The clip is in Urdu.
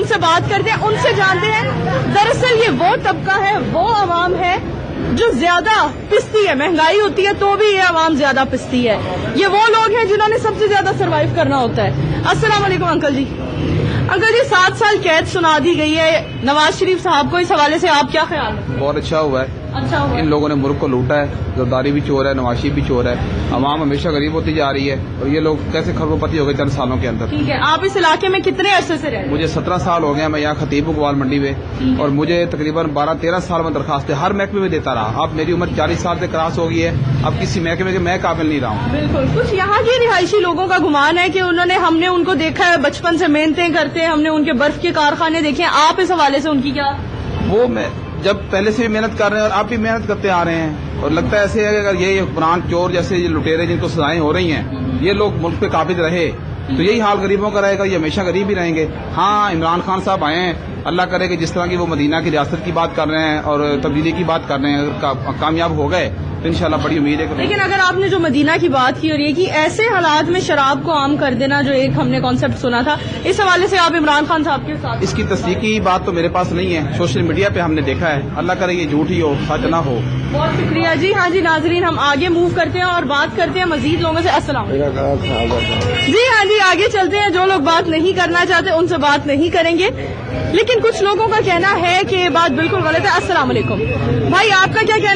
سے بات کرتے ہیں، ان سے جانتے ہیں دراصل یہ وہ طبقہ ہے، وہ عوام ہے جو زیادہ پستی ہے. مہنگائی ہوتی ہے تو بھی یہ عوام زیادہ پستی ہے. یہ وہ لوگ ہیں جنہوں نے سب سے زیادہ سروائیو کرنا ہوتا ہے. السلام علیکم انکل جی. انکل جی 7 سال قید سنا دی گئی ہے نواز شریف صاحب کو، اس حوالے سے آپ کیا خیال ہے؟ بہت اچھا ہوا ہے. اچھا ہوا. ان لوگوں نے ملک کو لوٹا ہے. زرداری بھی چور ہے، نواز شریف بھی چور ہے. عوام ہمیشہ غریب ہوتی جا رہی ہے اور یہ لوگ کیسے کروڑ پتی ہو گئے چند سالوں کے اندر. ٹھیک ہے، آپ اس علاقے میں کتنے عرصے سے رہ رہے ہیں؟ مجھے 17 سال ہو گئے. میں یہاں خطیب ہوں گوال منڈی میں، اور مجھے تقریباً 12-13 سال میں درخواستیں ہر محکمے میں دیتا رہا. اب میری عمر 40 سال سے کراس ہو گئی ہے. اب کسی محکمے کے میں قابل نہیں رہا ہوں. بالکل. کچھ یہاں کے رہائشی لوگوں کا گمان ہے کہ ہم نے ان کو دیکھا ہے بچپن سے محنتیں کرتے ہیں، ہم نے ان کے برف کے کارخانے دیکھے ہیں. آپ اس حوالے سے ان کی کیا؟ وہ میں جب پہلے سے بھی محنت کر رہے ہیں اور آپ بھی محنت کرتے آ رہے ہیں، اور لگتا ہے ایسے ہے کہ اگر یہ عمران چور جیسے یہ لٹیرے جن کو سزائیں ہو رہی ہیں یہ لوگ ملک پہ قابض رہے تو یہی حال غریبوں کا رہے گا. یہ ہمیشہ غریب ہی رہیں گے. ہاں عمران خان صاحب آئے ہیں، اللہ کرے کہ جس طرح کی وہ مدینہ کی ریاست کی بات کر رہے ہیں اور تبدیلی کی بات کر رہے ہیں، اگر کامیاب ہو گئے تو انشاءاللہ بڑی امید ہے. لیکن اگر آپ نے جو مدینہ کی بات کی اور یہ کہ ایسے حالات میں شراب کو عام کر دینا جو ایک ہم نے کانسیپٹ سنا تھا، اس حوالے سے آپ عمران خان صاحب کے ساتھ؟ اس کی تصدیقی بات تو میرے پاس نہیں ہے، سوشل میڈیا پہ ہم نے دیکھا ہے. اللہ کرے یہ جھوٹ ہی ہو، سچ نہ ہو. بہت شکریہ جی. ہاں جی ناظرین، ہم آگے موو کرتے ہیں اور بات کرتے ہیں مزید لوگوں سے. السلام علیکم. جی ہاں جی آگے چلتے ہیں. جو لوگ بات نہیں کرنا چاہتے ان سے بات نہیں کریں گے، لیکن کچھ لوگوں کا کہنا ہے کہ یہ بات بالکل غلط ہے. السلام علیکم بھائی، آپ کا کیا کہنا